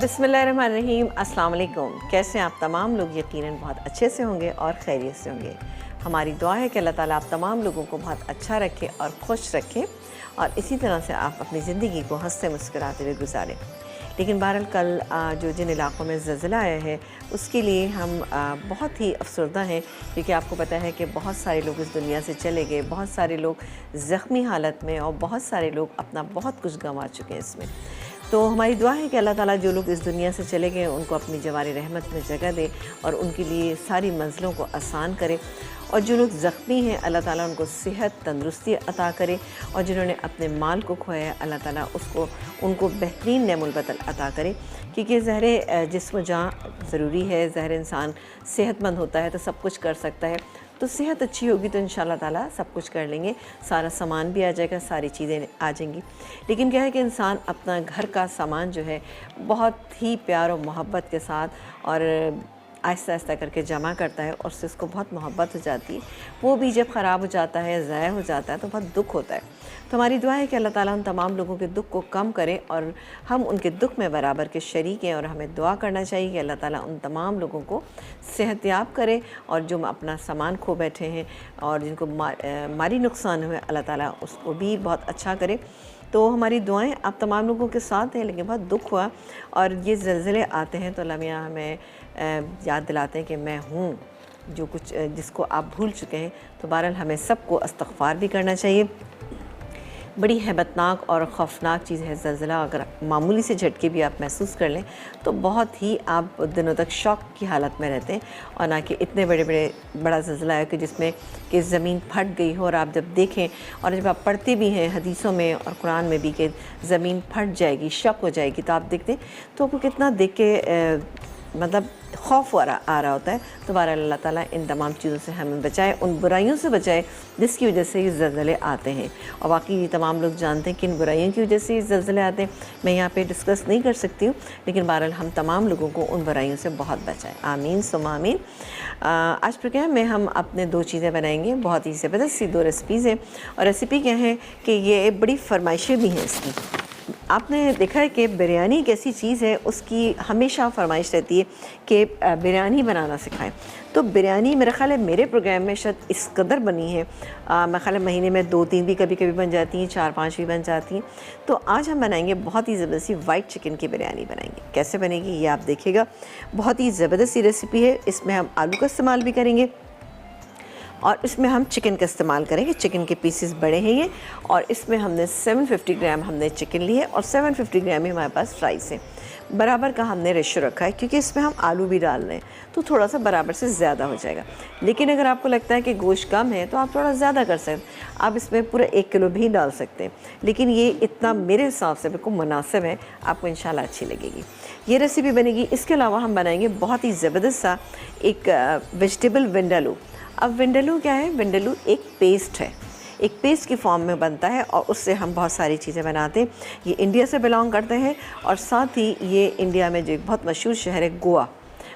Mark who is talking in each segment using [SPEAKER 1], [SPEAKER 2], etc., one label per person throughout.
[SPEAKER 1] बिस्मिल्लाहिर्रहमानिर्रहीम, अस्सलाम वालेकुम। कैसे हैं आप तमाम लोग? यकीनन बहुत अच्छे से होंगे और खैरियत से होंगे। हमारी दुआ है कि अल्लाह ताला आप तमाम लोगों को बहुत अच्छा रखे और खुश रखे और इसी तरह से आप अपनी ज़िंदगी को हंसते मुस्कुराते हुए गुजारें। लेकिन बहरहाल कल जो जिन इलाक़ों में ज़लज़ला आया है उसके लिए हम बहुत ही अफसरदा हैं, क्योंकि आपको पता है कि बहुत सारे लोग इस दुनिया से चले गए, बहुत सारे लोग ज़ख्मी हालत में और बहुत सारे लोग अपना बहुत कुछ गंवा चुके हैं इसमें। तो हमारी दुआ है कि अल्लाह ताला जो लोग इस दुनिया से चले गए उनको अपनी जवारी रहमत में जगह दे और उनके लिए सारी मंजिलों को आसान करे, और जो लोग ज़ख्मी हैं अल्लाह ताला उनको सेहत तंदुरुस्ती अता करे, और जिन्होंने अपने माल को खोया है अल्लाह ताला उनको बेहतरीन नेमुल बदल अता करे। क्योंकि ज़हर जिस्म जान ज़रूरी है, ज़हर इंसान सेहतमंद होता है तो सब कुछ कर सकता है, तो सेहत अच्छी होगी तो इंशाअल्लाह ताला सब कुछ कर लेंगे, सारा सामान भी आ जाएगा, सारी चीज़ें आ जाएंगी। लेकिन क्या है कि इंसान अपना घर का सामान जो है बहुत ही प्यार और मोहब्बत के साथ और आहिस्ता आहिस्ता करके जमा करता है और उससे उसको बहुत मोहब्बत हो जाती है। वो भी जब ख़राब हो जाता है, ज़ाया हो जाता है तो बहुत दुख होता है। तो हमारी दुआ है कि अल्लाह ताला उन तमाम लोगों के दुख को कम करे और हम उनके दुख में बराबर के शरीक हैं, और हमें दुआ करना चाहिए कि अल्लाह ताला उन तमाम लोगों को सेहतयाब करे, और जो अपना सामान खो बैठे हैं और जिनको माली नुकसान हुए अल्लाह ताला उसको भी बहुत अच्छा करे। तो हमारी दुआएं आप तमाम लोगों के साथ हैं। लेकिन बहुत दुख हुआ, और ये ज़लज़ले आते हैं तो अल्लाह मियां हमें याद दिलाते हैं कि मैं हूँ जो कुछ जिसको आप भूल चुके हैं। तो बहरहाल हमें सबको इस्तग़फ़ार भी करना चाहिए। बड़ी हैबतनाक और ख़ौफनाक चीज़ है ज़लज़ला। अगर मामूली से झटके भी आप महसूस कर लें तो बहुत ही आप दिनों तक शॉक की हालत में रहते हैं, और ना कि इतने बड़ा ज़लज़ला है कि जिसमें कि ज़मीन फट गई हो। और आप जब देखें और जब आप पढ़ते भी हैं हदीसों में और कुरान में भी कि ज़मीन फट जाएगी, शक हो जाएगी, तो आप देखते हैं तो आपको कितना देख के मतलब खौफ आ रहा होता है। तो बहरहाल अल्लाह ताला इन तमाम चीज़ों से हमें बचाए, उन बुराइयों से बचाए जिसकी वजह से ये ज़लज़ले आते हैं। और वाकई ये तमाम लोग जानते हैं कि इन बुराइयों की वजह से ये ज़लज़ले आते हैं। मैं यहाँ पे डिस्कस नहीं कर सकती हूँ, लेकिन बहरहाल हम तमाम लोगों को उन बुराइयों से बहुत बचाएं। आमीन सुम्मा आमीन। आज प्रोग्राम में हम अपने दो चीज़ें बनाएंगे, बहुत ही ज़बरदस्त सी दो रेसिपीज़ हैं। और रेसिपी क्या है कि ये बड़ी फरमाइशें भी हैं इसकी। आपने देखा है कि बिरयानी एक ऐसी चीज़ है, उसकी हमेशा फरमाइश रहती है कि बिरयानी बनाना सिखाएं। तो बिरयानी मेरा ख़्याल है मेरे प्रोग्राम में शायद इस कदर बनी है, मेरा ख़्याल है महीने में 2-3 भी कभी कभी बन जाती हैं, 4-5 भी बन जाती हैं। तो आज हम बनाएंगे बहुत ही ज़बरदस्त सी वाइट चिकन की बिरयानी बनाएंगे। कैसे बनेगी ये आप देखिएगा, बहुत ही ज़बरदस्त सी रेसिपी है। इसमें हम आलू का इस्तेमाल भी करेंगे और इसमें हम चिकन का इस्तेमाल करेंगे। चिकन के पीसेस बड़े हैं ये, और इसमें हमने 750 ग्राम हमने चिकन लिए और 750 ग्राम ही हमारे पास राइस है। बराबर का हमने रेशो रखा है, क्योंकि इसमें हम आलू भी डाल रहे हैं तो थोड़ा सा बराबर से ज़्यादा हो जाएगा। लेकिन अगर आपको लगता है कि गोश्त कम है तो आप थोड़ा ज़्यादा कर सकते हैं, आप इसमें पूरा 1 किलो भी डाल सकते हैं। लेकिन ये इतना मेरे हिसाब से बिल्कुल मुनासिब है, आपको इंशाल्लाह अच्छी लगेगी ये रेसिपी बनेगी। इसके अलावा हम बनाएंगे बहुत ही ज़बरदस्त सा एक वेजिटेबल विंडालू। अब विंडालू क्या है? विंडालू एक पेस्ट है, एक पेस्ट की फॉर्म में बनता है और उससे हम बहुत सारी चीज़ें बनाते हैं। ये इंडिया से बिलोंग करते हैं, और साथ ही ये इंडिया में जो एक बहुत मशहूर शहर है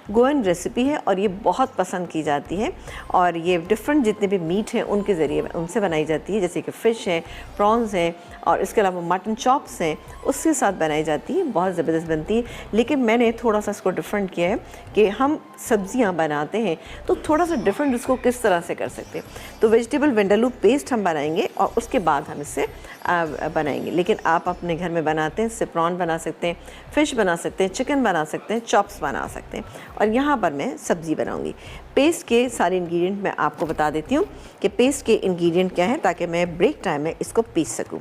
[SPEAKER 1] गोवन रेसिपी है, और ये बहुत पसंद की जाती है। और ये डिफरेंट जितने भी मीट हैं उनके ज़रिए उनसे बनाई जाती है, जैसे कि फ़िश है, प्रॉन्स हैं, और इसके अलावा मटन चॉप्स हैं, उसके साथ बनाई जाती है, बहुत ज़बरदस्त बनती है। लेकिन मैंने थोड़ा सा इसको डिफरेंट किया है कि हम सब्ज़ियाँ बनाते हैं तो थोड़ा सा डिफरेंट इसको किस तरह से कर सकते हैं। तो वेजिटेबल विंडालू पेस्ट हम बनाएंगे और उसके बाद हम इससे बनाएंगे। लेकिन आप अपने घर में बनाते हैं, इससे प्रॉन बना सकते हैं, फ़िश बना सकते हैं, चिकन बना सकते हैं, चॉप्स बना सकते हैं। और यहाँ पर मैं सब्ज़ी बनाऊँगी। पेस्ट के सारे इंग्रेडिएंट मैं आपको बता देती हूँ कि पेस्ट के इंग्रेडिएंट क्या हैं, ताकि मैं ब्रेक टाइम में इसको पीस सकूँ।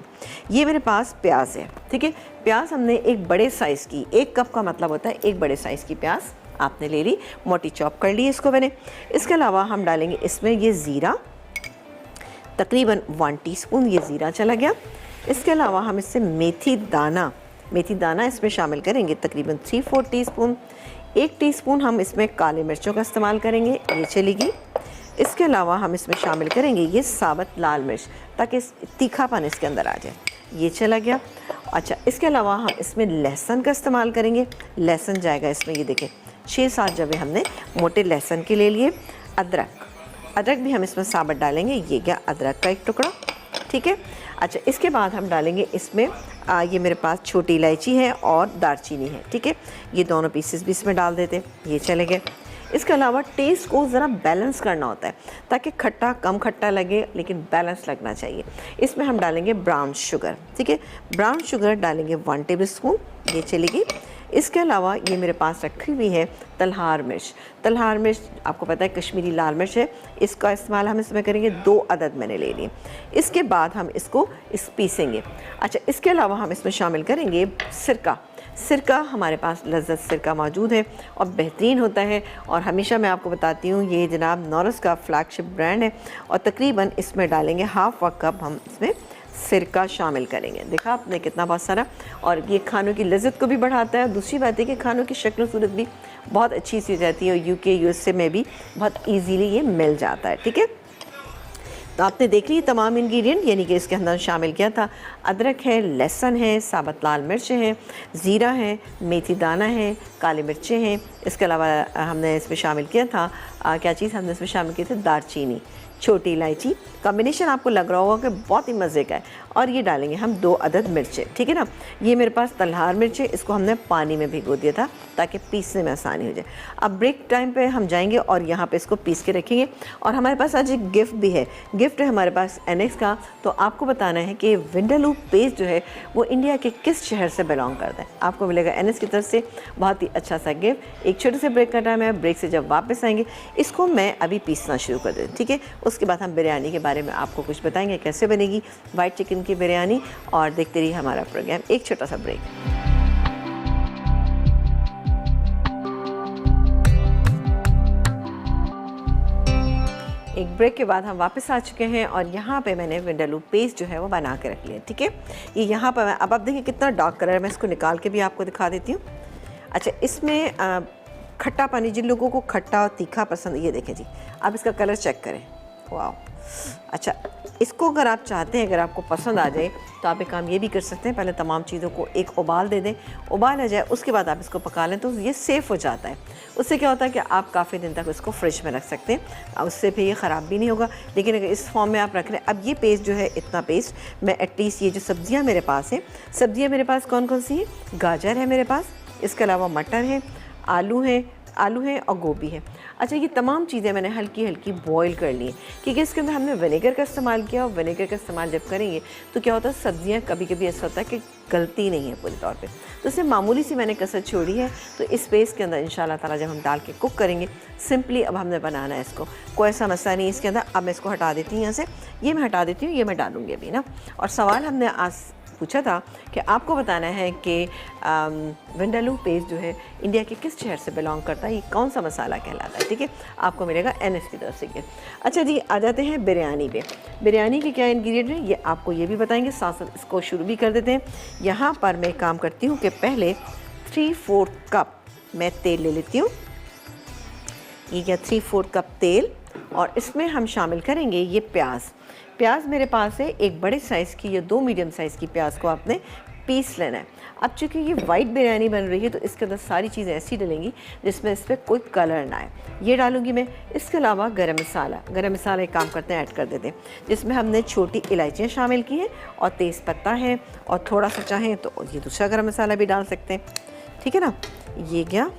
[SPEAKER 1] ये मेरे पास प्याज है, ठीक है। प्याज हमने एक बड़े साइज़ की, 1 कप का मतलब होता है एक बड़े साइज़ की प्याज आपने ले ली, मोटी चॉप कर ली इसको मैंने। इसके अलावा हम डालेंगे इसमें ये ज़ीरा, तकरीबन 1 टीस्पून ये ज़ीरा चला गया। इसके अलावा हम इससे मेथी दाना इसमें शामिल करेंगे, तकरीबन 3-4 टीस्पून। 1 टीस्पून हम इसमें काले मिर्चों का इस्तेमाल करेंगे, ये चलेगी। इसके अलावा हम इसमें शामिल करेंगे ये साबुत लाल मिर्च, ताकि तीखापन इसके अंदर आ जाए, ये चला गया। अच्छा, इसके अलावा हम इसमें लहसुन का इस्तेमाल करेंगे, लहसुन जाएगा इसमें, ये देखें 6-7 जबे हमने मोटे लहसुन के ले लिए। अदरक भी हम इसमें साबुत डालेंगे, ये गया अदरक का एक टुकड़ा। ठीक है। अच्छा, इसके बाद हम डालेंगे इसमें ये मेरे पास छोटी इलायची है और दालचीनी है, ठीक है। ये दोनों पीसेस भी इसमें डाल देते, ये चले गए। इसके अलावा टेस्ट को ज़रा बैलेंस करना होता है ताकि खट्टा कम खट्टा लगे लेकिन बैलेंस लगना चाहिए। इसमें हम डालेंगे ब्राउन शुगर, ठीक है। ब्राउन शुगर डालेंगे 1 टेबल स्पून, ये चलेगी। इसके अलावा ये मेरे पास रखी हुई है तलहार मिर्च। तलहार मिर्च आपको पता है कश्मीरी लाल मिर्च है, इसका इस्तेमाल हम इसमें करेंगे, 2 अदद मैंने ले लिए। इसके बाद हम इसको पीसेंगे। अच्छा, इसके अलावा हम इसमें शामिल करेंगे सिरका। सिरका हमारे पास लज़्ज़त सिरका मौजूद है और बेहतरीन होता है, और हमेशा मैं आपको बताती हूँ ये जनाब नौरस का फ्लैगशिप ब्रांड है। और तकरीबन इसमें डालेंगे हाफ़ कप हम इसमें सिरका शामिल करेंगे। देखा आपने कितना बहुत सारा, और ये खानों की लज़्ज़त को भी बढ़ाता है। दूसरी बात है कि खानों की शक्ल सूरत भी बहुत अच्छी सी हो जाती है, और यूके यूएसए में भी बहुत ईजीली ये मिल जाता है, ठीक है। तो आपने देख ली तमाम इंग्रेडिएंट, यानी कि इसके अंदर शामिल किया था अदरक है, लहसुन है, साबुत लाल मिर्च है, ज़ीरा है, मेथी दाना है, काली मिर्चें हैं। इसके अलावा हमने इसमें शामिल किया था क्या चीज़ हमने इसमें शामिल की थी, दालचीनी, छोटी इलायची। कॉम्बिनेशन आपको लग रहा होगा कि बहुत ही मज़े का है। और ये डालेंगे हम 2 अदद मिर्चें, ठीक है ना। ये मेरे पास तलहार मिर्च है, इसको हमने पानी में भिगो दिया था ताकि पीसने में आसानी हो जाए। अब ब्रेक टाइम पे हम जाएंगे और यहाँ पे इसको पीस के रखेंगे। और हमारे पास आज एक गिफ्ट भी है, गिफ्ट है हमारे पास एनेक्स का। तो आपको बताना है कि विंडालू पेस्ट जो है वो इंडिया के किस शहर से बिलोंग करता है। आपको मिलेगा एनेक्स की तरफ से बहुत ही अच्छा सा गिफ्ट। एक छोटे से ब्रेक का टाइम है, ब्रेक से जब वापस आएंगे इसको मैं अभी पीसना शुरू कर देती, ठीक है। उसके बाद हम बिरयानी के बारे में आपको कुछ बताएंगे, कैसे बनेगी वाइट चिकन की बिरयानी। और देखते रहिए हमारा प्रोग्राम। एक छोटा सा ब्रेक। एक ब्रेक के बाद हम वापस आ चुके हैं और यहाँ पे मैंने विंडालू पेस्ट जो है वो बना के रख लिया, ठीक है। ये यहाँ पर अब आप देखिए कितना डार्क कलर है, मैं इसको निकाल के भी आपको दिखा देती हूँ। अच्छा, इसमें खट्टा पानी, जिन लोगों को खट्टा और तीखा पसंद, ये देखें जी, आप इसका कलर चेक करें, वाह। अच्छा, इसको अगर आप चाहते हैं, अगर आपको पसंद आ जाए तो आप एक काम ये भी कर सकते हैं, पहले तमाम चीज़ों को एक उबाल दे दें, उबाल आ जाए उसके बाद आप इसको पका लें तो ये सेफ़ हो जाता है। उससे क्या होता है कि आप काफ़ी दिन तक इसको फ्रिज में रख सकते हैं, उससे फिर ये ख़राब भी नहीं होगा। लेकिन अगर इस फॉर्म में आप रख रहे हैं, अब ये पेस्ट जो है, इतना पेस्ट मैं एटलीस्ट, ये जो सब्ज़ियाँ मेरे पास हैं, सब्ज़ियाँ मेरे पास कौन कौन सी हैं, गाजर है मेरे पास, इसके अलावा मटर है, आलू है और गोभी है। अच्छा, ये तमाम चीज़ें मैंने हल्की हल्की बॉईल कर ली हैं, क्योंकि इसके अंदर हमने विनेगर का इस्तेमाल किया, और विनेगर का इस्तेमाल जब करेंगे तो क्या होता है, सब्जियां कभी कभी ऐसा होता है कि गलती नहीं है पूरे तौर पे, तो इससे मामूली सी मैंने कसर छोड़ी है। तो इस पेस्ट के अंदर इंशाल्लाह ताला जब हम डाल के कुक करेंगे, सिंपली अब हमने बनाना है इसको, कोई ऐसा मसला नहीं इसके अंदर। अब मैं इसको हटा देती हूँ यहाँ से, ये मैं हटा देती हूँ, ये मैं डालूँगी अभी ना। और सवाल हमने आज पूछा था कि आपको बताना है कि विंडालू पेस्ट जो है इंडिया के किस शहर से बिलोंग करता है, ये कौन सा मसाला कहलाता है, ठीक है। आपको मिलेगा एनएस की तरफ से गिफ्ट। अच्छा जी, आ जाते हैं बिरयानी पे। बिरयानी के क्या इंग्रेडिएंट हैं ये आपको ये भी बताएंगे, साथ साथ इसको शुरू भी कर देते हैं। यहाँ पर मैं काम करती हूँ कि पहले 3/4 कप मैं तेल ले लेती हूँ, ये क्या 3/4 कप तेल, और इसमें हम शामिल करेंगे ये प्याज मेरे पास है एक बड़े साइज़ की या 2 मीडियम साइज़ की प्याज को आपने पीस लेना है। अब चूँकि ये वाइट बिरयानी बन रही है तो इसके अंदर सारी चीज़ें ऐसी डलेंगी जिसमें इस पर कोई कलर ना आए, ये डालूंगी मैं। इसके अलावा गरम मसाला एक काम करते हैं ऐड कर देते हैं, जिसमें हमने छोटी इलायचियाँ शामिल की हैं और तेज़ पत्ता है, और थोड़ा सा चाहें तो ये दूसरा गरम मसाला भी डाल सकते हैं, ठीक है ना। ये क्या,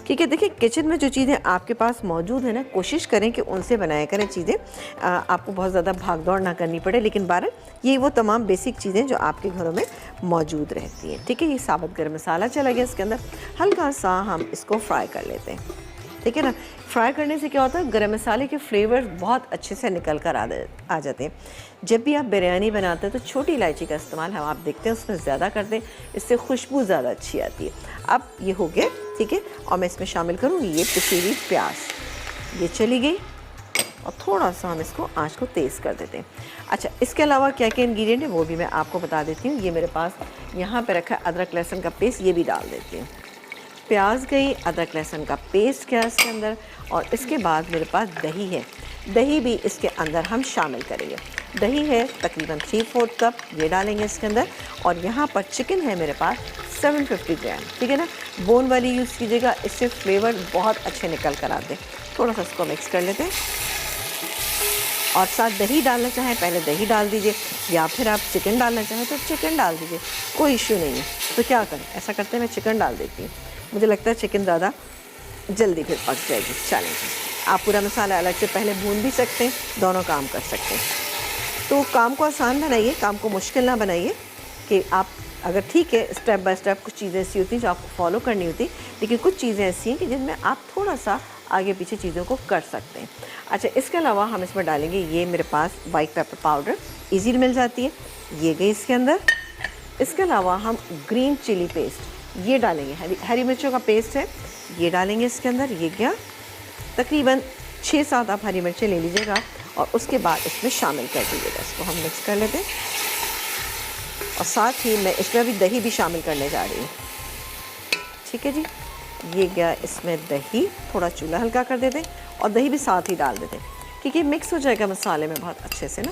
[SPEAKER 1] ठीक है। देखिए, किचन में जो चीज़ें आपके पास मौजूद है ना, कोशिश करें कि उनसे बनाया करें चीज़ें, आपको बहुत ज़्यादा भाग दौड़ ना करनी पड़े। लेकिन बारह ये वो तमाम बेसिक चीज़ें जो आपके घरों में मौजूद रहती हैं, ठीक है। ये साबुत गरम मसाला चला गया इसके अंदर, हल्का सा हम इसको फ्राई कर लेते हैं, ठीक है ना। फ्राई करने से क्या होता है, गरम मसाले के फ्लेवर बहुत अच्छे से निकल कर आ जाते हैं। जब भी आप बिरयानी बनाते हैं तो छोटी इलायची का इस्तेमाल हम आप देखते हैं उसमें ज़्यादा करते हैं, इससे खुशबू ज़्यादा अच्छी आती है। अब ये हो गया, ठीक है। और मैं इसमें शामिल करूँगी ये पिसी हुई प्याज, ये चली गई, और थोड़ा सा हम इसको आँच को तेज़ कर देते हैं। अच्छा, इसके अलावा क्या क्या इंग्रेडिएंट है वो भी मैं आपको बता देती हूँ। ये मेरे पास यहाँ पर रखा है अदरक लहसुन का पेस्ट, ये भी डाल देती हूँ। प्याज गई, अदरक लहसुन का पेस्ट क्या इसके अंदर, और इसके बाद मेरे पास दही है, दही भी इसके अंदर हम शामिल करेंगे। दही है तकरीबन 3/4 कप, ये डालेंगे इसके अंदर। और यहाँ पर चिकन है मेरे पास 750 ग्राम, ठीक है ना। बोन वाली यूज़ कीजिएगा, इससे फ्लेवर बहुत अच्छे निकल कर आते हैं। थोड़ा सा इसको मिक्स कर लेते हैं और साथ दही डालना चाहें पहले दही डाल दीजिए, या फिर आप चिकन डालना चाहें तो चिकन डाल दीजिए, कोई इश्यू नहीं है। तो क्या करें, ऐसा करते हैं मैं चिकन डाल देती हूँ, मुझे लगता है चिकन ज़्यादा जल्दी फिर पक जाएगी। चलें, आप पूरा मसाला अलग से पहले भून भी सकते हैं, दोनों काम कर सकते हैं। तो काम को आसान बनाइए, काम को मुश्किल ना बनाइए कि आप अगर ठीक है स्टेप बाय स्टेप कुछ चीज़ें ऐसी होती हैं जो आपको फॉलो करनी होती, लेकिन कुछ चीज़ें ऐसी हैं कि जिनमें आप थोड़ा सा आगे पीछे चीज़ों को कर सकते हैं। अच्छा, इसके अलावा हम इसमें डालेंगे, ये मेरे पास वाइट पेपर पाउडर ईज़िली मिल जाती है, ये गई इसके अंदर। इसके अलावा हम ग्रीन चिली पेस्ट ये डालेंगे, हरी मिर्चों का पेस्ट है, ये डालेंगे इसके अंदर। ये गया, तकरीबन 6-7 आप हरी मिर्चें ले लीजिएगा और उसके बाद इसमें शामिल कर दीजिएगा। इसको हम मिक्स कर लेते हैं और साथ ही मैं इसमें अभी दही भी शामिल करने जा रही हूँ। ठीक है जी, ये गया इसमें दही, थोड़ा चूल्हा हल्का कर देते हैं और दही भी साथ ही डाल देते हैं क्योंकि मिक्स हो जाएगा मसाले में बहुत अच्छे से ना।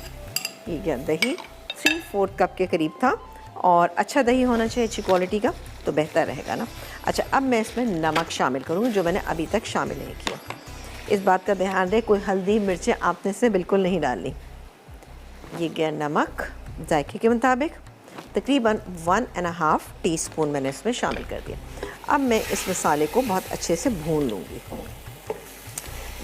[SPEAKER 1] ये गया दही, 3/4 कप के करीब था और अच्छा दही होना चाहिए, अच्छी क्वालिटी का, तो बेहतर रहेगा ना। अच्छा, अब मैं इसमें नमक शामिल करूँगी जो मैंने अभी तक शामिल नहीं किया। इस बात का ध्यान रहे, कोई हल्दी मिर्चें आपने इसमें बिल्कुल नहीं डालनी। ये गया नमक जायके के मुताबिक, तकरीबन 1.5 टीस्पून मैंने इसमें शामिल कर दिया। अब मैं इस मसाले को बहुत अच्छे से भून लूँगी।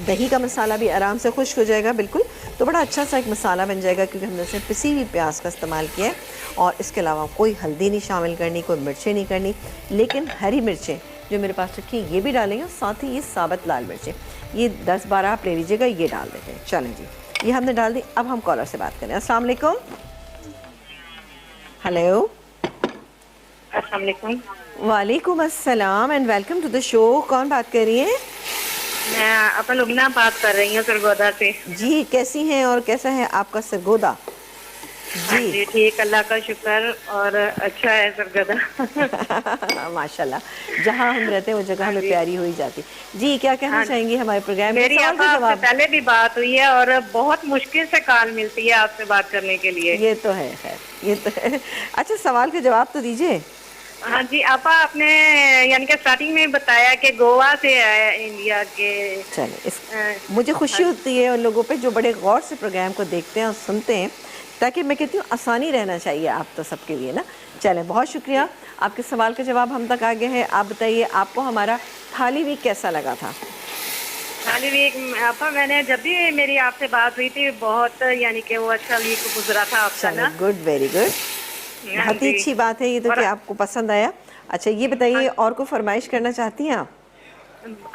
[SPEAKER 1] दही का मसाला भी आराम से खुश्क हो जाएगा बिल्कुल, तो बड़ा अच्छा सा एक मसाला बन जाएगा क्योंकि हमने इसमें पिसी हुई प्याज का इस्तेमाल किया है। और इसके अलावा कोई हल्दी नहीं शामिल करनी, कोई मिर्चें नहीं करनी, लेकिन हरी मिर्चें जो मेरे पास रखी है ये भी डालेंगे, साथ ही ये साबुत लाल मिर्चें, ये 10-12 आप ले लीजिएगा, ये डाल देते हैं। चलें जी, ये हमने डाल दी। अब हम कॉलर से बात करें। अस्सलाम वालेकुम। हेलो,
[SPEAKER 2] अस्सलाम वालेकुम।
[SPEAKER 1] वालेकुम अस्सलाम and welcome to the show. कौन बात कर रही हैं?
[SPEAKER 2] मैं अपन लुबना बात कर रही हूँ सरगोदा से।
[SPEAKER 1] जी, कैसी हैं और कैसा है आपका सरगोदा?
[SPEAKER 2] हाँ जी, ठीक, अल्लाह का शुक्र, और अच्छा है सरगोदा।
[SPEAKER 1] माशाल्लाह, जहाँ हम रहते हैं वो जगह हमें प्यारी हुई जाती। जी, क्या कहना चाहेंगी हमारे प्रोग्राम
[SPEAKER 2] मेरी
[SPEAKER 1] के
[SPEAKER 2] आपसे
[SPEAKER 1] जवाब?
[SPEAKER 2] पहले भी बात हुई है और बहुत मुश्किल से कॉल मिलती है आपसे बात करने के लिए।
[SPEAKER 1] ये तो है, खैर ये तो है। अच्छा, सवाल के जवाब तो दीजिए।
[SPEAKER 2] हाँ जी, आपा आपने यानी कि स्टार्टिंग में बताया कि गोवा से है इंडिया के।
[SPEAKER 1] चलिए, मुझे खुशी होती है उन लोगों पे जो बड़े गौर से प्रोग्राम को देखते हैं और सुनते हैं, ताकि मैं कहती हूँ आसानी रहना चाहिए आप तो सबके लिए ना। चलें, बहुत शुक्रिया, आपके सवाल का जवाब हम तक आ गया है। आप बताइए, आपको हमारा थाली वीक कैसा लगा था?
[SPEAKER 2] थाली वीक आपा, मैंने जब भी मेरी आपसे बात हुई थी बहुत यानी कि वो अच्छा वीक गुजरा था आपका ना।
[SPEAKER 1] गुड, वेरी गुड, बहुत ही अच्छी बात है ये तो कि आपको पसंद आया। अच्छा, ये बताइए और को फरमाइश करना चाहती हैं आप?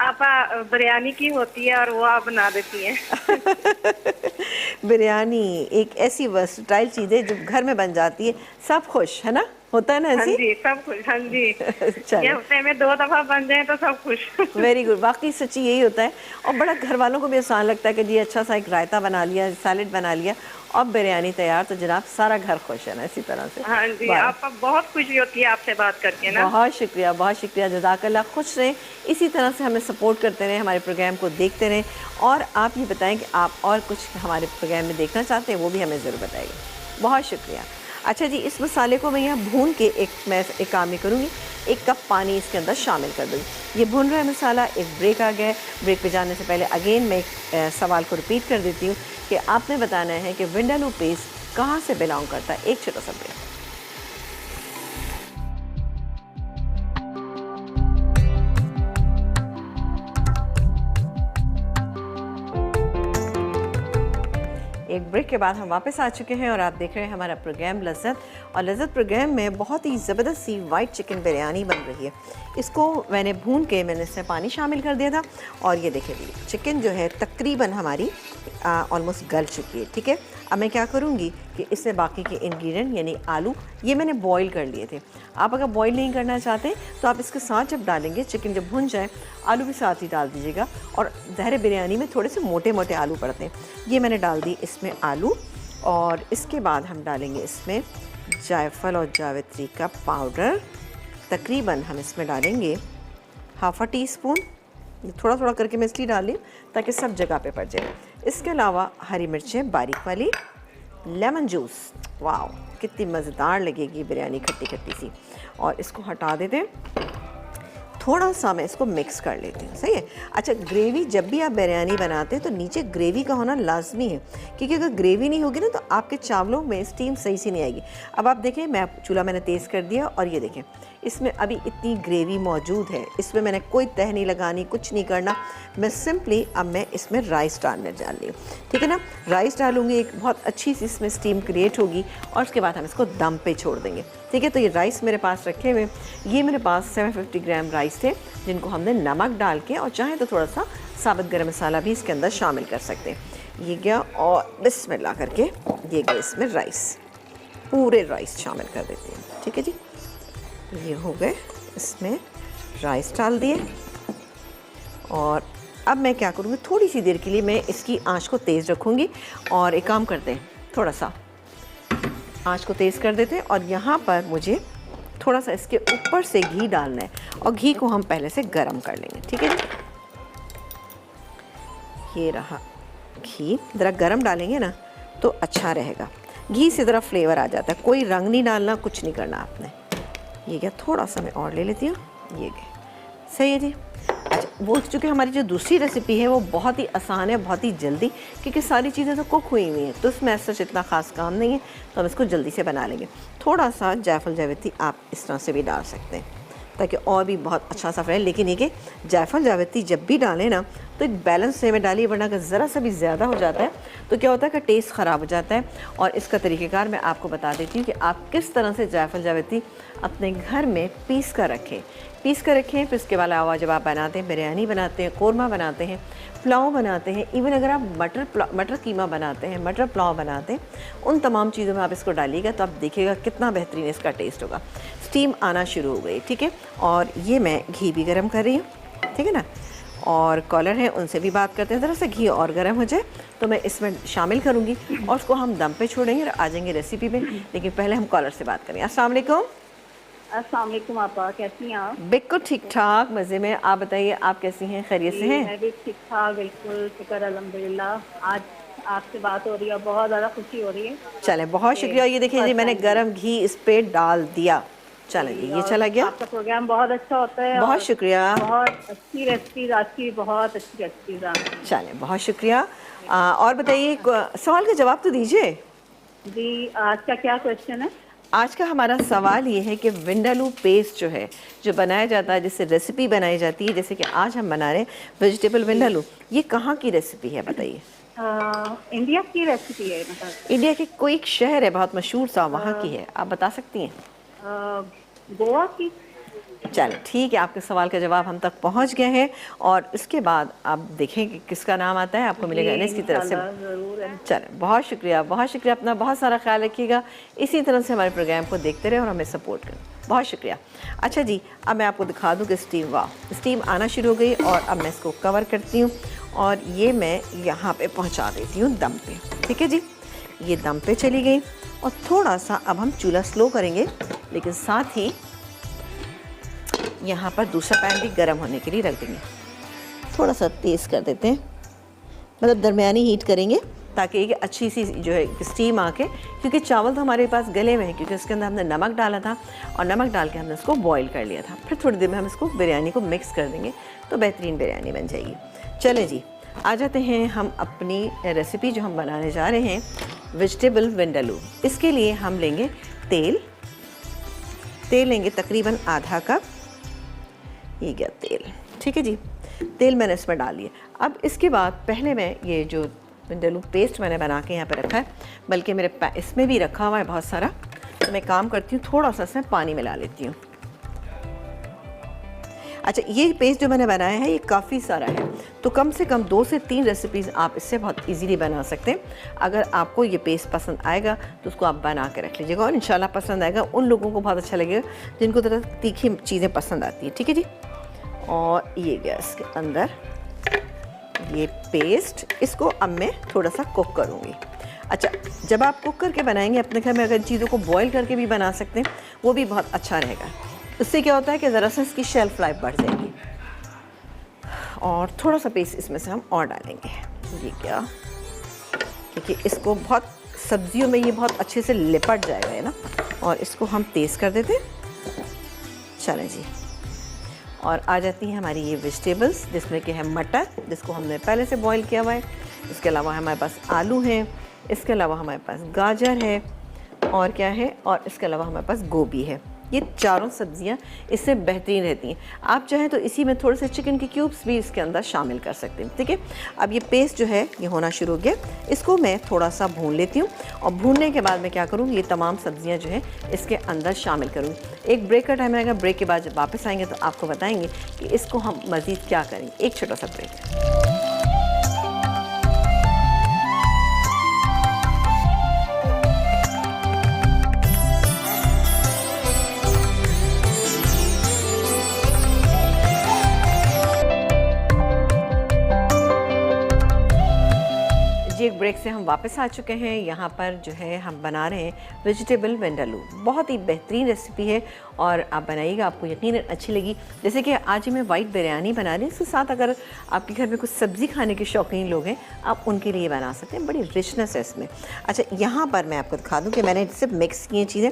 [SPEAKER 2] आपा बिरयानी की होती है और वो आप बना देती हैं।
[SPEAKER 1] बिरयानी एक ऐसी वर्सटाइल चीज़ है जो घर में बन जाती है, सब खुश है ना, होता है ना ऐसी?
[SPEAKER 2] हाँ जी, सब खुश। हाँ जी, ये हफ्ते में 2 दफा बन जाए तो सब खुश।
[SPEAKER 1] वेरी गुड, वाकई सच्ची यही होता है। और बड़ा घर वालों को भी आसान लगता है कि जी अच्छा सा एक रायता बना लिया, सैलेड बना लिया और बिरयानी तैयार, तो जनाब सारा घर खुश है ना इसी तरह से।
[SPEAKER 2] हाँ जी, आपका बहुत खुशी होती है आपसे बात करके ना।
[SPEAKER 1] बहुत शुक्रिया, बहुत शुक्रिया, जज़ाकल्लाह। खुश रहें, इसी तरह से हमें सपोर्ट करते रहें, हमारे प्रोग्राम को देखते रहें। और आप ये बताएं कि आप और कुछ हमारे प्रोग्राम में देखना चाहते हैं, वो भी हमें ज़रूर बताइए। बहुत शुक्रिया। अच्छा जी, इस मसाले को मैं यहाँ भून के मैं एक काम नहीं करूँगी, 1 कप पानी इसके अंदर शामिल कर दूँगी। ये भून रहा है मसाला। एक ब्रेक आ गया है, ब्रेक पे जाने से पहले अगेन मैं एक सवाल को रिपीट कर देती हूँ कि आपने बताना है कि विंडालू पेस्ट कहाँ से बिलोंग करता है। एक छोटा सा ब्रेक। एक ब्रेक के बाद हम वापस आ चुके हैं और आप देख रहे हैं हमारा प्रोग्राम लज़्ज़त। और लज़्ज़त प्रोग्राम में बहुत ही ज़बरदस्त सी वाइट चिकन बिरयानी बन रही है। इसको मैंने भून के मैंने इसमें पानी शामिल कर दिया था और ये देखिए चिकन जो है तकरीबन हमारी ऑलमोस्ट गल चुकी है। ठीक है, अब मैं क्या करूँगी कि इसमें बाकी के इंग्रेडिएंट यानी आलू ये मैंने बॉईल कर लिए थे। आप अगर बॉईल नहीं करना चाहते तो आप इसके साथ जब डालेंगे, चिकन जब भुन जाए, आलू भी साथ ही डाल दीजिएगा। और ज़ाहिर बिरयानी में थोड़े से मोटे मोटे आलू पड़ते हैं। ये मैंने डाल दी इसमें आलू। और इसके बाद हम डालेंगे इसमें जायफल और जावित्री का पाउडर, तकरीबन हम इसमें डालेंगे 1/2 टीस्पून। थोड़ा थोड़ा करके मैं इसलिए डाल रही हूँ ताकि सब जगह पे पड़ जाए। इसके अलावा हरी मिर्चें बारीक वाली, लेमन जूस, वाह कितनी मज़ेदार लगेगी बिरयानी, खट्टी खट्टी सी। और इसको हटा देते हैं। थोड़ा सा मैं इसको मिक्स कर लेती हूँ। सही है। अच्छा, ग्रेवी जब भी आप बिरयानी बनाते हैं तो नीचे ग्रेवी का होना लाजमी है, क्योंकि अगर ग्रेवी नहीं होगी ना तो आपके चावलों में स्टीम सही से नहीं आएगी। अब आप देखें, चूल्हा मैंने तेज़ कर दिया और ये देखें इसमें अभी इतनी ग्रेवी मौजूद है, इसमें मैंने कोई तह नहीं लगानी, कुछ नहीं करना। मैं सिंपली अब मैं इसमें राइस डाल रही हूँ, ठीक है ना। राइस डालूंगी, एक बहुत अच्छी सी इसमें स्टीम क्रिएट होगी और उसके बाद हम इसको दम पे छोड़ देंगे, ठीक है। तो ये राइस मेरे पास रखे हुए, ये मेरे पास 750 ग्राम राइस थे, जिनको हमने नमक डाल के और चाहे तो थोड़ा सा साबुत गरम मसाला भी इसके अंदर शामिल कर सकते हैं। ये गया और बिस्मिल्लाह करके ये गया इसमें राइस, पूरे राइस शामिल कर देते हैं, ठीक है जी। ये हो गए, इसमें राइस डाल दिए और अब मैं क्या करूँगी, थोड़ी सी देर के लिए मैं इसकी आंच को तेज़ रखूँगी और एक काम करते हैं, थोड़ा सा आंच को तेज़ कर देते हैं और यहाँ पर मुझे थोड़ा सा इसके ऊपर से घी डालना है और घी को हम पहले से गरम कर लेंगे, ठीक है जी। ये रहा घी, ज़रा गरम डालेंगे ना तो अच्छा रहेगा, घी से ज़रा फ्लेवर आ जाता है, कोई रंग नहीं डालना, कुछ नहीं करना आपने। ये क्या, थोड़ा सा मैं और ले लेती हूँ, ये गए, सही है जी। अच्छा, वो चूँकि हमारी जो दूसरी रेसिपी है वो बहुत ही आसान है, बहुत ही जल्दी, क्योंकि सारी चीज़ें तो कुक हुई हुई हैं, तो इसमें ऐसा इतना ख़ास काम नहीं है, तो हम इसको जल्दी से बना लेंगे। थोड़ा सा जायफल जावित्री आप इस तरह से भी डाल सकते हैं ताकि और भी बहुत अच्छा सा फ्लेवर। लेकिन ये कि जायफल जावित्री जब भी डालें ना तो एक बैलेंस वे में डालिए, वरना अगर ज़रा सा भी ज़्यादा हो जाता है तो क्या होता है कि टेस्ट ख़राब हो जाता है। और इसका तरीक़ेकार मैं आपको बता देती हूँ कि आप किस तरह से जायफल जावित्री अपने घर में पीस कर रखें, फिर इसके अलावा जब आप बनाते हैं, बिरयानी बनाते हैं, कोरमा बनाते हैं, पुलाव बनाते हैं, इवन अगर आप मटर कीमा बनाते हैं, मटर पुलाव बनाते हैं, उन तमाम चीज़ों में आप इसको डालिएगा तो आप देखिएगा कितना बेहतरीन इसका टेस्ट होगा। स्टीम आना शुरू हो गई, ठीक है। और ये मैं घी भी गर्म कर रही हूँ, ठीक है ना। और कॉलर हैं, उनसे भी बात करते हैं, ज़रा सा घी और गर्म हो जाए तो मैं इसमें शामिल करूँगी और उसको हम दम पे छोड़ेंगे और आ जाएंगे रेसिपी में। लेकिन पहले हम कॉलर से बात करेंगे। अस्सलाम वालेकुम।
[SPEAKER 2] अस्सलाम वालेकुम आपा, कैसी हैं आप?
[SPEAKER 1] बिल्कुल ठीक ठाक, मज़े में। आप बताइए, आप कैसी हैं, खैरियत से हैं?
[SPEAKER 2] मैं भी ठीक ठाक, बिल्कुल शुक्र अल्हम्दुलिल्लाह। आज आपसे बात हो रही है, बहुत ज़्यादा खुशी हो रही है।
[SPEAKER 1] चले, बहुत शुक्रिया। ये देखिए जी, मैंने गरम घी इस पे डाल दिया। चलें जी, ये चला गया।
[SPEAKER 2] आपका प्रोग्राम बहुत अच्छा होता है।
[SPEAKER 1] बहुत शुक्रिया।
[SPEAKER 2] बहुत अच्छी रेसिपीज आपकी, बहुत अच्छी रेसिपीज आपकी।
[SPEAKER 1] चलें, बहुत शुक्रिया। और बताइए, सवाल का जवाब तो दीजिए
[SPEAKER 2] जी। आज का क्या क्वेश्चन है?
[SPEAKER 1] आज का हमारा सवाल ये है कि विंडालू पेस्ट जो है, जो बनाया जाता है, जिससे रेसिपी बनाई जाती है, जैसे कि आज हम बना रहे हैं वेजिटेबल विंडालू, ये कहाँ की रेसिपी है बताइए?
[SPEAKER 2] इंडिया की रेसिपी है, मतलब
[SPEAKER 1] इंडिया के कोई एक शहर है बहुत मशहूर सा, वहाँ की है, आप बता सकती हैं?
[SPEAKER 2] गोवा की।
[SPEAKER 1] चल ठीक है, आपके सवाल का जवाब हम तक पहुंच गए हैं और इसके बाद आप देखें कि किसका नाम आता है, आपको मिलेगा एनएस की तरफ से। चलें, बहुत शुक्रिया, बहुत शुक्रिया। अपना बहुत सारा ख्याल रखिएगा, इसी तरह से हमारे प्रोग्राम को देखते रहें और हमें सपोर्ट करें। बहुत शुक्रिया। अच्छा जी, अब मैं आपको दिखा दूँ कि स्टीम आना शुरू हो गई और अब मैं इसको कवर करती हूँ और ये मैं यहाँ पे पहुँचा देती हूँ दम पे, ठीक है जी। ये दम पे चली गई और थोड़ा सा अब हम चूल्हा स्लो करेंगे, लेकिन साथ ही यहाँ पर दूसरा पैन भी गर्म होने के लिए रख देंगे। थोड़ा सा तेज़ कर देते हैं, मतलब दरमियानी हीट करेंगे ताकि ये अच्छी सी जो है स्टीम आके, क्योंकि चावल तो हमारे पास गले में है, क्योंकि उसके अंदर हमने नमक डाला था और नमक डाल के हमने इसको बॉईल कर लिया था। फिर थोड़ी देर में हम इसको बिरयानी को मिक्स कर देंगे तो बेहतरीन बिरयानी बन जाएगी। चलें जी, आ जाते हैं हम अपनी रेसिपी जो हम बनाने जा रहे हैं, वेजिटेबल विंडालू। इसके लिए हम लेंगे तेल लेंगे तकरीबन आधा कप। ये गया तेल, ठीक है जी। तेल मैंने इसमें डाल लिया। अब इसके बाद पहले मैं ये जो विंडालू पेस्ट मैंने बना के यहाँ पे रखा है, बल्कि मेरे इसमें भी रखा हुआ है बहुत सारा, तो मैं काम करती हूँ थोड़ा सा इसमें पानी मिला लेती हूँ। अच्छा, ये पेस्ट जो मैंने बनाया है ये काफ़ी सारा है, तो कम से कम 2 से 3 रेसिपीज़ आप इससे बहुत इजीली बना सकते हैं। अगर आपको ये पेस्ट पसंद आएगा तो उसको आप बना के रख लीजिएगा और इंशाल्लाह पसंद आएगा। उन लोगों को बहुत अच्छा लगेगा जिनको थोड़ा तीखी चीज़ें पसंद आती हैं, ठीक है जी। और ये गया इसके अंदर ये पेस्ट, इसको अब मैं थोड़ा सा कुक करूँगी। अच्छा, जब आप कुक करके बनाएंगे अपने घर में, अगर चीज़ों को बॉईल करके भी बना सकते हैं, वो भी बहुत अच्छा रहेगा। उससे क्या होता है कि ज़रा सा इसकी शेल्फ़ लाइफ बढ़ जाएगी। और थोड़ा सा पेस्ट इसमें से हम और डालेंगे, ये क्या, क्योंकि इसको बहुत सब्जियों में ये बहुत अच्छे से लिपट जाएगा, है ना। और इसको हम तेज़ कर देते हैं। चलें जी, और आ जाती हैं हमारी ये वेजिटेबल्स, जिसमें कि है मटर, जिसको हमने पहले से बॉईल किया हुआ है। इसके अलावा हमारे पास आलू हैं, इसके अलावा हमारे पास गाजर है, और क्या है, और इसके अलावा हमारे पास गोभी है। ये चारों सब्जियां इससे बेहतरीन रहती हैं। आप चाहें तो इसी में थोड़े से चिकन के क्यूब्स भी इसके अंदर शामिल कर सकते हैं। ठीक है, अब ये पेस्ट जो है ये होना शुरू हो गया। इसको मैं थोड़ा सा भून लेती हूँ, और भूनने के बाद मैं क्या करूँगी, ये तमाम सब्जियाँ जो है इसके अंदर शामिल करूँगी। एक ब्रेक का टाइम आएगा, ब्रेक के बाद जब वापस आएंगे तो आपको बताएंगे कि इसको हम मज़ीद क्या करेंगे। एक छोटा सा ब्रेक। जी, एक ब्रेक से हम वापस आ चुके हैं। यहाँ पर जो है हम बना रहे हैं वेजिटेबल विंडालू। बहुत ही बेहतरीन रेसिपी है और आप बनाइएगा, आपको यकीनन अच्छी लगी। जैसे कि आज ही मैं वाइट बिरयानी बना रही हूँ, इसके साथ अगर आपके घर में कुछ सब्ज़ी खाने के शौकीन लोग हैं, आप उनके लिए बना सकते हैं। बड़ी रिचनेस है इसमें। अच्छा, यहाँ पर मैं आपको दिखा दूँ कि मैंने सिर्फ मिक्स की हैं चीज़ें।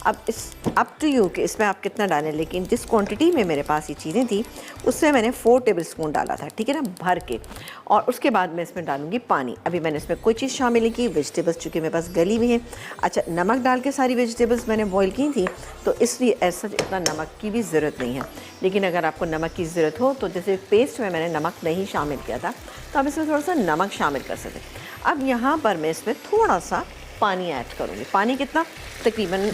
[SPEAKER 1] अब इस अप टू यू कि इसमें आप कितना डालें, लेकिन जिस क्वान्टिटी में मेरे पास ये चीज़ें थी उसमें मैंने 4 टेबल स्पून डाला था, ठीक है ना, भर के। और उसके बाद मैं इसमें डालूँगी पानी। अभी मैंने इसमें कोई चीज़ शामिल नहीं की, वेजिटेबल्स चूँकि मेरे पास गली हुई हैं। अच्छा, नमक डाल के सारी वेजिटेबल्स मैंने बॉईल की थी, तो इसलिए ऐसा इतना नमक की भी ज़रूरत नहीं है। लेकिन अगर आपको नमक की ज़रूरत हो तो जैसे पेस्ट में मैंने नमक नहीं शामिल किया था, तो आप इसमें थोड़ा सा नमक शामिल कर सकते हैं। अब यहाँ पर मैं इसमें थोड़ा सा पानी ऐड करूँगी। पानी कितना, तकरीबन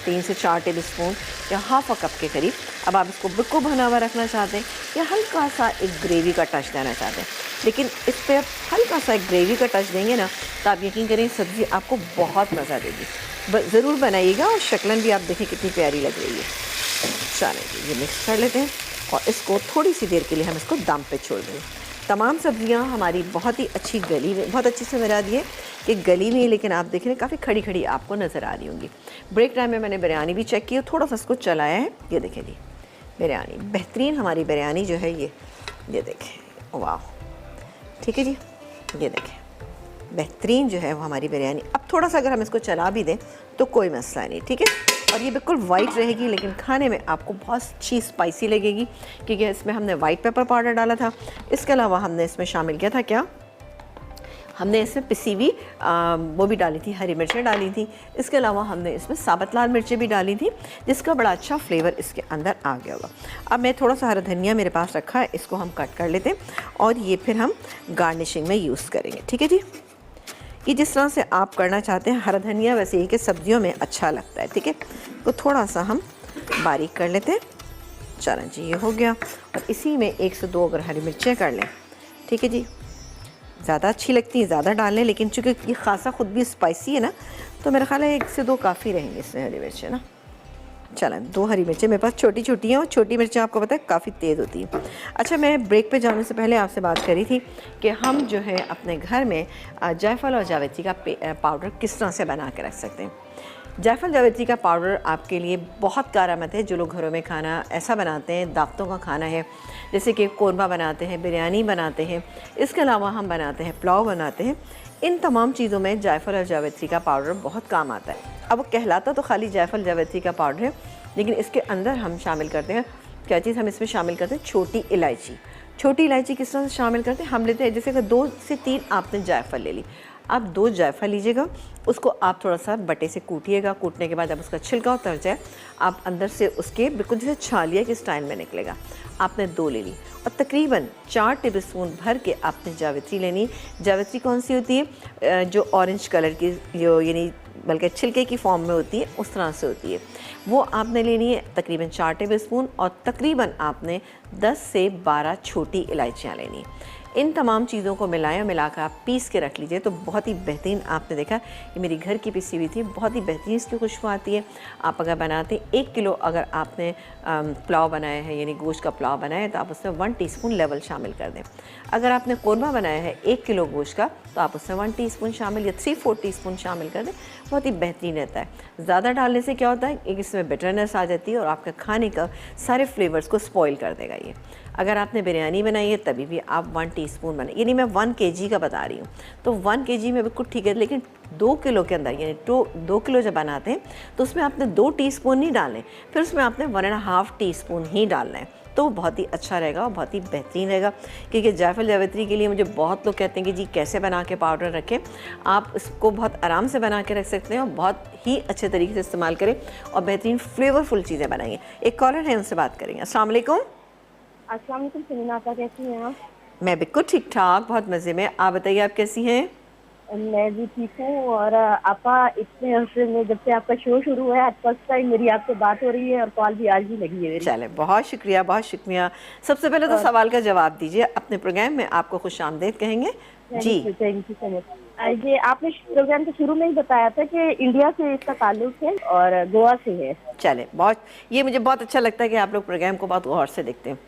[SPEAKER 1] 3 से 4 टेबल स्पून या हाफ अ कप के करीब। अब आप इसको बिल्कुल भुना हुआ रखना चाहते हैं या हल्का सा एक ग्रेवी का टच देना चाहते हैं, लेकिन इस पर आप हल्का सा एक ग्रेवी का टच देंगे ना, तो आप यकीन करें सब्ज़ी आपको बहुत मज़ा देगी। ज़रूर बनाइएगा, और शक्लन भी आप देखें कितनी प्यारी लग रही है। चलिए, ये मिक्स कर लेते हैं और इसको थोड़ी सी देर के लिए हम इसको दम पे छोड़ देंगे। तमाम सब्जियां हमारी बहुत ही अच्छी गली में, बहुत अच्छे से मिला दिए कि गली में, लेकिन आप देख रहे हैं काफ़ी खड़ी खड़ी आपको नज़र आ रही होंगी। ब्रेक टाइम में मैंने बिरयानी भी चेक की, थोड़ा सा इसको चलाया है। ये देखें जी, बिरयानी बेहतरीन हमारी बिरयानी जो है ये देखें, वाह, ठीक है जी, ये देखें बेहतरीन जो है वो हमारी बिरयानी। अब थोड़ा सा अगर हम इसको चला भी दें तो कोई मसला नहीं, ठीक है। और ये बिल्कुल वाइट रहेगी, लेकिन खाने में आपको बहुत अच्छी स्पाइसी लगेगी, क्योंकि इसमें हमने वाइट पेपर पाउडर डाला था। इसके अलावा हमने इसमें शामिल किया था क्या, हमने इसमें पिसी हुई वो भी डाली थी, हरी मिर्चें डाली थी। इसके अलावा हमने इसमें साबुत लाल मिर्चें भी डाली थी, जिसका बड़ा अच्छा फ्लेवर इसके अंदर आ गया होगा। अब मैं थोड़ा सा हरा धनिया मेरे पास रखा है, इसको हम कट कर लेते हैं और ये फिर हम गार्निशिंग में यूज़ करेंगे, ठीक है जी। ये जिस तरह से आप करना चाहते हैं, हरा धनिया वैसे ही कि सब्जियों में अच्छा लगता है, ठीक है। तो थोड़ा सा हम बारीक कर लेते हैं। चलें जी, ये हो गया। और इसी में 1 से 2 अगर हरी मिर्चें कर लें, ठीक है जी, ज़्यादा अच्छी लगती है ज़्यादा डाल लें, लेकिन चूँकि ये खासा ख़ुद भी स्पाइसी है ना, तो मेरा ख्याल है 1 से 2 काफ़ी रहेंगे इसमें हरी मिर्चें ना। चलें, 2 हरी मिर्चें मेरे पास छोटी छोटी हैं, और छोटी मिर्चें आपको पता है काफ़ी तेज़ होती हैं। अच्छा, मैं ब्रेक पे जाने से पहले आपसे बात करी थी कि हम जो है अपने घर में जायफल और जावित्री का पाउडर किस तरह से बना के रख सकते हैं। जायफल जावित्री का पाउडर आपके लिए बहुत कारआमद है। जो लोग घरों में खाना ऐसा बनाते हैं, दावतों का खाना है, जैसे कि कोरमा बनाते हैं, बिरयानी बनाते हैं, इसके अलावा हम बनाते हैं पुलाव बनाते हैं, इन तमाम चीज़ों में जायफल और जावित्री का पाउडर बहुत काम आता है। अब वो कहलाता तो खाली जायफल जावित्री का पाउडर है, लेकिन इसके अंदर हम शामिल करते हैं क्या चीज़, हम इसमें शामिल करते हैं छोटी इलायची। छोटी इलायची किस तरह से शामिल करते हैं, हम लेते हैं जैसे कि 2 से 3 आपने जायफल ले ली, आप 2 जायफल लीजिएगा, उसको आप थोड़ा सा बटे से कूटिएगा। कूटने के बाद जब उसका छिलका उतर जाए, आप अंदर से उसके बिल्कुल जैसे छालिया के स्टाइल में निकलेगा। आपने 2 ले ली, और तकरीबन 4 टेबल स्पून भर के आपने जावित्री लेनी। जावित्री कौन सी होती है, जो ऑरेंज कलर की, जो यानी बल्कि छिलके की फॉर्म में होती है, उस तरह से होती है, वो आपने लेनी है तकरीबन 4 टेबल स्पून। और तकरीबन आपने 10 से 12 छोटी इलायचियाँ लेनी। इन तमाम चीज़ों को मिलाकर आप पीस के रख लीजिए, तो बहुत ही बेहतरीन, आपने देखा ये मेरी घर की पिसी हुई थी, बहुत ही बेहतरीन इसकी खुशबू आती है। आप अगर बनाते हैं 1 किलो अगर आपने पुलाव बनाया है, यानी गोश्त का पुलाव बनाया है, तो आप उसमें 1 टीस्पून लेवल शामिल कर दें। अगर आपने कोरमा बनाया है 1 किलो गोश्त का, तो आप उसमें 1 टीस्पून शामिल या 3/4 टीस्पून शामिल कर दें, बहुत ही बेहतरीन रहता है। ज़्यादा डालने से क्या होता है, एक इसमें बिटरनेस आ जाती है और आपके खाने का सारे फ्लेवर्स को स्पॉइल कर देगा ये। अगर आपने बिरयानी बनाई है तभी भी आप 1 टीस्पून बनाए, यानी मैं 1 केजी का बता रही हूँ, तो 1 केजी में बिल्कुल ठीक है। लेकिन 2 किलो के अंदर, यानी 2 किलो जब बनाते हैं तो उसमें आपने 2 टीस्पून नहीं डालने, फिर उसमें आपने 1.5 टीस्पून ही डालना है। तो बहुत ही अच्छा रहेगा और बहुत ही बेहतरीन रहेगा। क्योंकि जायफल जावित्री के लिए मुझे बहुत लोग कहते हैं कि जी कैसे बना के पाउडर रखें। आप इसको बहुत आराम से बना के रख सकते हैं और बहुत ही अच्छे तरीके से इस्तेमाल करें और बेहतरीन फ्लेवरफुल चीज़ें बनाइए। एक कॉलर है, उनसे बात करेंगे। अस्सलाम वालेकुम।
[SPEAKER 2] अस्सलाम वालेकुम सलीना आपा, कैसी हैं आप?
[SPEAKER 1] मैं बिल्कुल ठीक ठाक, बहुत मज़े में। आप बताइए, आप कैसी हैं?
[SPEAKER 2] मैं भी ठीक हूँ। और आपा, इतने अरसे में जब से आपका शो शुरू हुआ है, आज फर्स्ट टाइम मेरी आपसे बात हो रही है और कॉल भी आज ही लगी है मेरी।
[SPEAKER 1] चले, बहुत शुक्रिया, बहुत शुक्रिया। सबसे पहले तो
[SPEAKER 2] और
[SPEAKER 1] सवाल का जवाब दीजिए। अपने प्रोग्राम में आपको खुश आमदीद कहेंगे जी।
[SPEAKER 2] Thank you so much. ये आपने प्रोग्राम के शुरू में ही बताया था कि इंडिया से इसका ताल्लुक है और गोवा से है।
[SPEAKER 1] चले, बहुत, ये मुझे बहुत अच्छा लगता है कि आप लोग प्रोग्राम को बहुत गौर से देखते हैं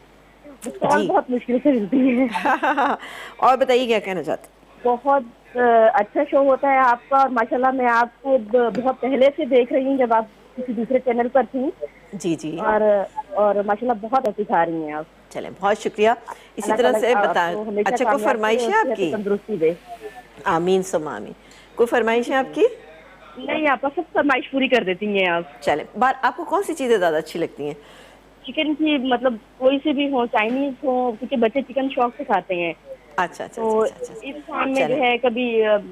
[SPEAKER 2] कॉल
[SPEAKER 1] जी।
[SPEAKER 2] बहुत मुश्किल से मिलती है।
[SPEAKER 1] और बताइए क्या कहना चाहते
[SPEAKER 2] बहुत अच्छा शो होता है आपका, और माशाल्लाह मैं आपको बहुत पहले से देख रही हूँ जब आप किसी दूसरे चैनल पर थी।
[SPEAKER 1] हैं? जी जी।
[SPEAKER 2] और माशाल्लाह बहुत अच्छी खा रही हैं आप।
[SPEAKER 1] चलें, बहुत शुक्रिया। इसी
[SPEAKER 2] अल्लाह
[SPEAKER 1] तरह
[SPEAKER 2] ताला
[SPEAKER 1] से
[SPEAKER 2] आपको
[SPEAKER 1] बताएं।
[SPEAKER 2] हमेशा
[SPEAKER 1] अच्छा, कोई
[SPEAKER 2] कामयाब
[SPEAKER 1] फरमाइश
[SPEAKER 2] करे
[SPEAKER 1] है
[SPEAKER 2] और सेहत
[SPEAKER 1] आपकी?
[SPEAKER 2] तंदुरुस्ती दे।
[SPEAKER 1] आमीन सुम आमीन। कोई फरमाइश है आपकी?
[SPEAKER 2] नहीं, आप सब फरमाइश पूरी कर देती हैं आप।
[SPEAKER 1] चलें, बात, आपको कौन सी चीज़ें ज़्यादा अच्छी लगती हैं?
[SPEAKER 2] चिकन की, मतलब कोई से भी हो, चाइनीज हो, क्योंकि बच्चे चिकन शौक से खाते हैं।
[SPEAKER 1] अच्छा अच्छा
[SPEAKER 2] तो
[SPEAKER 1] अच्छा अच्छा
[SPEAKER 2] इस
[SPEAKER 1] अच्छा।
[SPEAKER 2] शाम में जो
[SPEAKER 1] चलें
[SPEAKER 2] है, कभी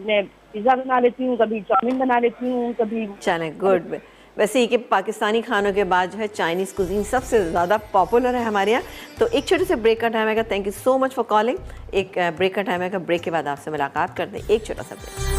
[SPEAKER 2] मैं पिज़्ज़ा बना लेती हूँ, कभी चाउमीन बना लेती हूँ, कभी
[SPEAKER 1] चलें, गुड। वैसे ये कि पाकिस्तानी खानों के बाद जो है चाइनीज़ कुजीन सबसे ज़्यादा पॉपुलर है हमारे यहाँ। तो एक छोटे से ब्रेक का टाइम आएगा। Thank you so much for calling. एक ब्रेक का टाइम आएगा, ब्रेक के बाद आपसे मुलाकात करते हैं। एक छोटा सा break.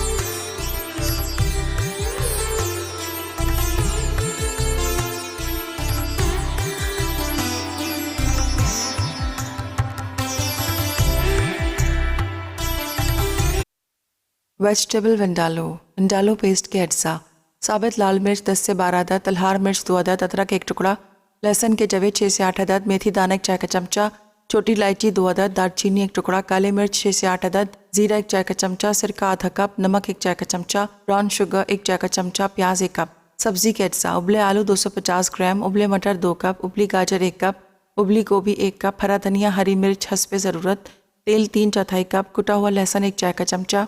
[SPEAKER 3] Vegetable vindaloo, vindaloo paste के अज्जा: साबित लाल मिर्च 10 से 12 अदद, तलहार मिर्च 2 अदद, अदरक 1 टुकड़ा, लहसुन के जवे 6 से 8 अदद, मेथी दाना 1 चाय का चमचा, छोटी इलायची 2 अदद, दालचीनी 1 टुकड़ा, काले मिर्च 6 से 8 अदद, जीरा 1 चाय का चमचा, सिरका आधा कप, नमक 1 चाय का चमचा, ब्राउन शुगर 1 चाय का चमचा, प्याज 1 कप। सब्जी के अज्जा: उबले आलू 250 ग्राम, उबले मटर 2 कप, उबली गाजर 1 कप, उबली गोभी 1 कप, हरा धनिया हरी मिर्च हस्बे ज़रूरत, तेल 3/4 कप, कुटा हुआ लहसुन 1 चाय का चमचा।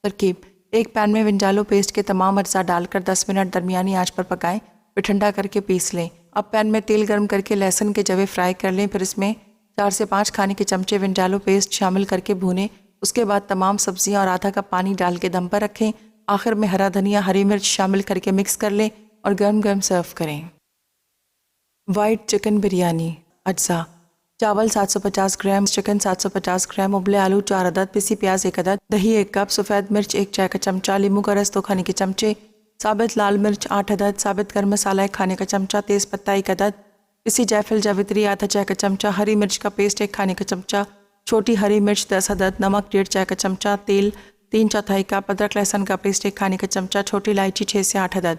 [SPEAKER 3] तरकीब: एक पैन में विंडालो पेस्ट के तमाम अज्जा डालकर 10 मिनट दरमियानी आंच पर पकाएं, फिर ठंडा करके पीस लें। अब पैन में तेल गर्म करके लहसुन के जवे फ्राई कर लें, फिर इसमें 4 से 5 खाने के चमचे विंडालो पेस्ट शामिल करके भूनें। उसके बाद तमाम सब्जियां और आधा कप पानी डाल के दम पर रखें। आखिर में हरा धनिया हरी मिर्च शामिल करके मिक्स कर लें और गर्म गर्म सर्व करें। वाइट चिकन बिरयानी अज्जा: चावल 750 ग्राम, चिकन 750 ग्राम, उबले आलू 4 अदद, पिसी प्याज 1 अदद, दही 1 कप, सफ़ेद मिर्च 1 चाय का चमचा, नींबू का रस 2 खाने के चमचे, साबित लाल मिर्च 8 अदद, साबित गर्म मसाला 1 खाने का चमचा, तेज़ पत्ता 1 अदद, पिसी जायफल जावित्री आधा चाय का चमचा, हरी मिर्च का पेस्ट 1 खाने का चमचा, छोटी हरी मिर्च 10 अदद, नमक 1.5 चाय का चमचा, तेल 3/4 कप, अदरक लहसुन का पेस्ट 1 खाने का चमचा, छोटी इलायची 6 से 8 अदद।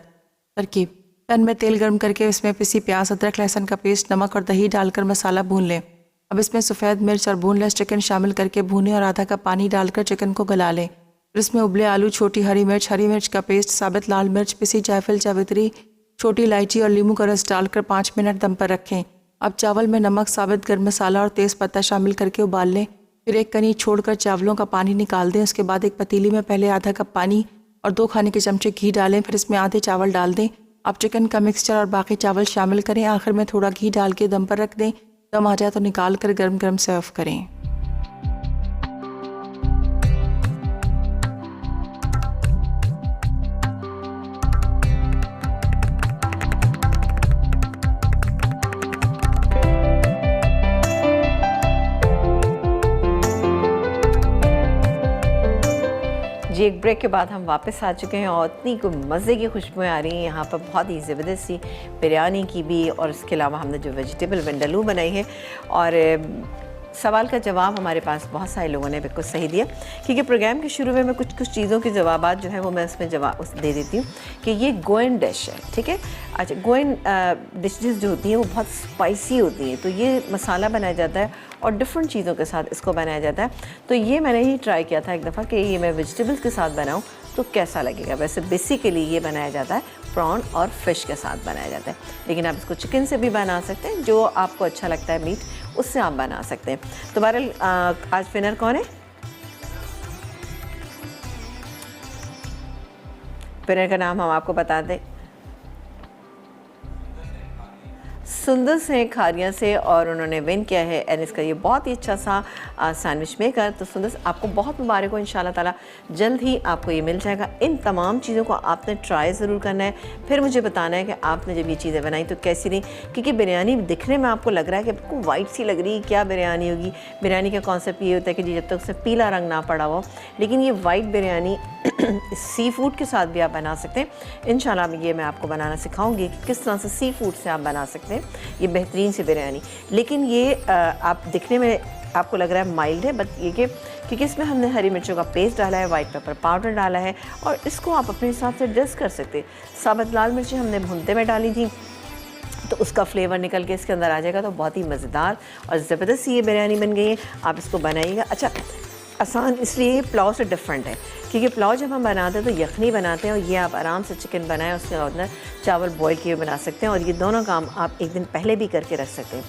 [SPEAKER 3] तरकीब: पैन में तेल गर्म करके इसमें पिसी प्याज अदरक लहसुन का पेस्ट नमक और दही डालकर मसाला भून लें। अब इसमें सफ़ेद मिर्च और बोनलेस चिकन शामिल करके भूनें और आधा कप पानी डालकर चिकन को गला लें। फिर इसमें उबले आलू, छोटी हरी मिर्च का पेस्ट, साबित लाल मिर्च, पिसी जायफल जावित्री, छोटी इलायची और नींबू का रस डालकर 5 मिनट दम पर रखें। अब चावल में नमक, साबित गर्म मसाला और तेज़ पत्ता शामिल करके उबाल लें। फिर एक कनी छोड़कर चावलों का पानी निकाल दें। उसके बाद एक पतीली में पहले आधा कप पानी और 2 खाने के चमचे घी डालें। फिर इसमें आधे चावल डाल दें। अब चिकन का मिक्सचर और बाकी चावल शामिल करें। आखिर में थोड़ा घी डाल के दम पर रख दें। दम आ जाए तो निकाल कर गर्म गर्म सर्व करें।
[SPEAKER 1] जी, एक ब्रेक के बाद हम वापस आ चुके हैं और इतनी कोई मज़े की खुशबुएं आ रही हैं यहाँ पर, बहुत ही ज़बरदस्त सी बिरयानी की भी, और इसके अलावा हमने जो वेजिटेबल विंडालू बनाई है। और सवाल का जवाब हमारे पास बहुत सारे लोगों ने बिल्कुल सही दिया, क्योंकि प्रोग्राम के शुरू में मैं कुछ चीज़ों के जवाबात जो है वो मैं उसमें जवाब दे देती हूँ कि ये गोयन डिश है, ठीक है। अच्छा, गोयन डिशेस जो होती हैं वो बहुत स्पाइसी होती हैं, तो ये मसाला बनाया जाता है और डिफरेंट चीज़ों के साथ इसको बनाया जाता है। तो ये मैंने ही ट्राई किया था एक दफ़ा कि ये मैं वेजिटेबल्स के साथ बनाऊँ तो कैसा लगेगा। वैसे बेसिकली ये बनाया जाता है प्रॉन और फिश के साथ बनाया जाता है, लेकिन आप इसको चिकन से भी बना सकते हैं, जो आपको अच्छा लगता है मीट उससे आप बना सकते हैं। तो बहरहाल आज विनर कौन है? विनर का नाम हम आपको बता दें। सुंदस हैं खारिया से और उन्होंने विन किया है एनिस का ये बहुत ही अच्छा सा सैंडविच मेकर। तो सुंदस आपको बहुत मुबारक हो, इंशाल्लाह ताला जल्द ही आपको ये मिल जाएगा। इन तमाम चीज़ों को आपने ट्राई ज़रूर करना है, फिर मुझे बताना है कि आपने जब ये चीज़ें बनाई तो कैसी रही। क्योंकि बिरयानी दिखने में आपको लग रहा है कि आपको वाइट सी लग रही है, क्या बिरयानी होगी। बिरयानी का कॉन्सेप्ट ये होता है कि जी जब तक उसमें पीला रंग ना पड़ा हो, लेकिन ये वाइट बिरयानी सी फूड के साथ भी आप बना सकते हैं। इंशाल्लाह ये मैं आपको बनाना सिखाऊंगी कि किस तरह से सी फूड से आप बना सकते हैं ये बेहतरीन सी बिरयानी। लेकिन ये आप दिखने में आपको लग रहा है माइल्ड है, बट ये कि क्योंकि इसमें हमने हरी मिर्चों का पेस्ट डाला है, वाइट पेपर पाउडर डाला है और इसको आप अपने हिसाब से एडजस्ट कर सकते हैं। साबुत लाल मिर्चें हमने भूनते में डाली थी तो उसका फ्लेवर निकल के इसके अंदर आ जाएगा, तो बहुत ही मज़ेदार और ज़बरदस्त ये बिरयानी बन गई है। आप इसको बनाइएगा। अच्छा, आसान इसलिए पुलाव से डिफरेंट है क्योंकि पुलाव जब हम बनाते हैं तो यखनी बनाते हैं और ये आप आराम से चिकन बनाएं, उसके अंदर चावल बॉईल किए बना सकते हैं और ये दोनों काम आप एक दिन पहले भी करके रख सकते हैं।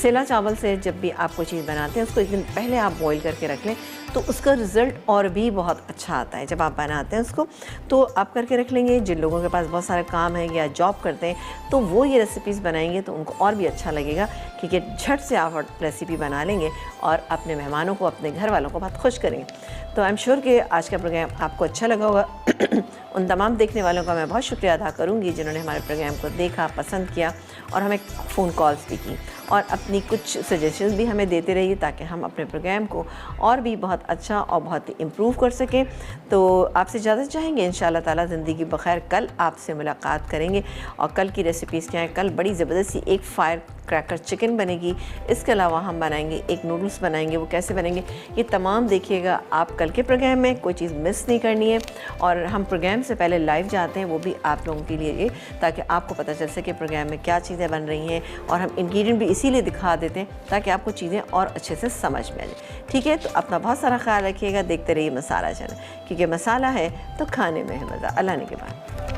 [SPEAKER 1] सेला चावल से जब भी आप कोई चीज़ बनाते हैं उसको एक दिन पहले आप बॉईल करके रख लें तो उसका रिज़ल्ट और भी बहुत अच्छा आता है। जब आप बनाते हैं उसको तो आप करके रख लेंगे। जिन लोगों के पास बहुत सारे काम है या जॉब करते हैं तो वो ये रेसिपीज़ बनाएंगे तो उनको और भी अच्छा लगेगा क्योंकि झट से आप रेसिपी बना लेंगे और अपने मेहमानों को, अपने घर वालों को बहुत खुश करेंगे। तो आई एम श्योर कि आज का प्रोग्राम आपको अच्छा लगा होगा। उन तमाम देखने वालों का मैं बहुत शुक्रिया अदा करूंगी जिन्होंने हमारे प्रोग्राम को देखा, पसंद किया और हमें फ़ोन कॉल्स भी की और अपनी कुछ सजेशंस भी हमें देते रहिए ताकि हम अपने प्रोग्राम को और भी बहुत अच्छा और बहुत ही इम्प्रूव कर सकें। तो आपसे इजाज़त चाहेंगे। इंशाल्लाह ताला ज़िंदगी बखैर कल आपसे मुलाकात करेंगे और कल की रेसिपीज़ क्या है। कल बड़ी ज़बरदस्त सी एक फायर क्रैकर चिकन बनेगी। इसके अलावा हम बनाएंगे एक नूडल्स बनाएंगे, वो कैसे बनेंगे ये तमाम देखिएगा आप कल के प्रोग्राम में। कोई चीज़ मिस नहीं करनी है और हम प्रोग्राम से पहले लाइव जाते हैं वो भी आप लोगों के लिए ताकि आपको पता चल सके प्रोग्राम में क्या चीज़ें बन रही हैं और हम इंग्रेडिएंट भी इसीलिए दिखा देते हैं ताकि आपको चीज़ें और अच्छे से समझ में आ जाए। ठीक है, तो अपना बहुत सारा ख्याल रखिएगा। देखते रहिए मसाला चैनल क्योंकि मसाला है तो खाने में है मज़ा। अल्लाह ने के बाद।